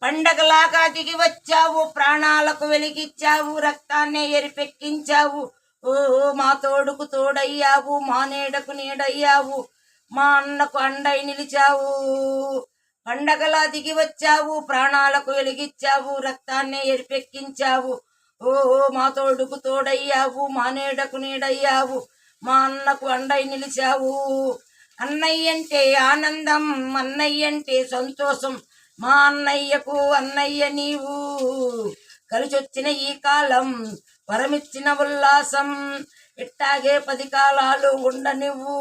పండగలాగా దిగి వచ్చావు, ప్రాణాలకు వెలిగిచ్చావు, రక్తాన్నే ఎరిపెక్కించావు. ఓ మా తోడుకు తోడయ్యావు, మా నీడకు నీడయ్యావు, మా అన్నకు అండై నిలిచావు. పండగలా దిగి వచ్చావు, ప్రాణాలకు వెలిగిచ్చావు, రక్తాన్నే ఎరిపెక్కించావు. ఓ మా తోడుకు తోడయ్యావు, మా నీడకు నీడయ్యావు, మా అన్నకు అండై నిలిచావు. అన్నయ్యంటే ఆనందం, అన్నయ్యంటే సంతోషం, మా అన్నయ్యకు అన్నయ్య నీవు. కలిసొచ్చిన ఈ కాలం వరమిచ్చిన ఉల్లాసం, ఇట్టాగే 10 కాలాలు ఉండనివ్వు.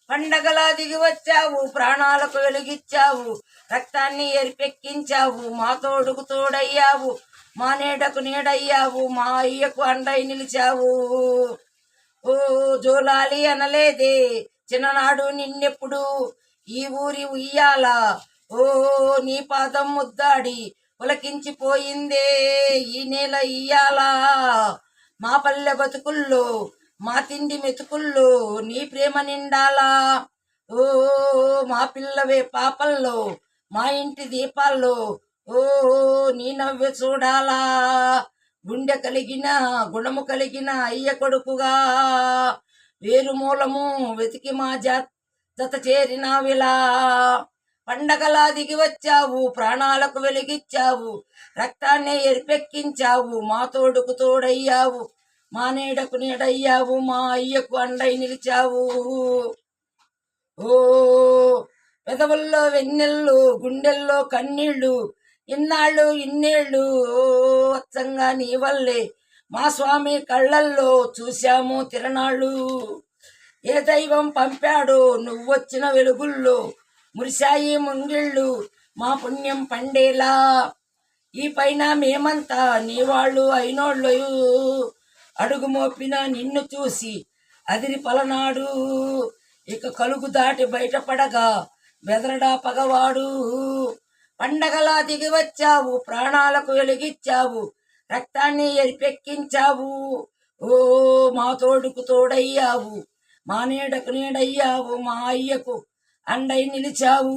పండగలా దిగి వచ్చావు, ప్రాణాలకు వెలిగిచ్చావు, రక్తాన్ని ఎరిపెక్కించావు, మా తోడుకు తోడయ్యావు, మా నీడకు నీడయ్యావు, మా అయ్యకు అండై నిలిచావు. ఓ జోలాలి అనలేదే చిన్ననాడు నిన్నెప్పుడు, ఈ ఊరి ఉయ్యాల ఓ నీ పాదం ముద్దాడి పులకించిపోయిందే ఈ నేల ఇయ్యాల. మా పల్లె బతుకుల్లో, మా తిండి మెతుకుల్లో నీ ప్రేమ నిండాలా. ఓ మా పిల్లవే పాపల్లో, మా ఇంటి దీపాల్లో ఓ నీ నవ్వె చూడాలా. గుండె కలిగిన గుణము కలిగిన అయ్య కొడుకుగా, వేరుమూలము వెతికి మా జత చేరినావిలా. పండగలా దిగి వచ్చావు, ప్రాణాలకు వెలిగిచ్చావు, రక్తాన్నే ఎరిపెక్కించావు, మా తోడుకు తోడయ్యావు, మా నీడకు నీడయ్యావు, మా అయ్యకు అండై నిలిచావు. ఓ పెదవుల్లో వెన్నెళ్ళు, గుండెల్లో కన్నీళ్ళు, ఇన్నాళ్ళు ఇన్నేళ్ళు అచ్చంగా నీ వల్లే మా స్వామి కళ్ళల్లో చూశాము తిరణాళ్ళు. ఏ దైవం పంపాడో నువ్వొచ్చిన వెలుగుల్లో, మురిశాయి ముంగిళ్ళు మా పుణ్యం పండేలా. ఈ పైన మేమంతా నీ వాళ్ళు అయినోళ్ళు, అడుగు మోపిన నిన్ను చూసి అదిరి పలనాడు. ఇక కలుగు దాటి బయటపడగా బెదరడా పగవాడు. పండగలా దిగి వచ్చావు, ప్రాణాలకు వెలిగిచ్చావు, రక్తాన్ని ఎరిపెక్కించావు. ఓ మా తోడుకు తోడయ్యావు, మా నీడకు నీడయ్యావు, మా అయ్యకు అండై నిలిచావు.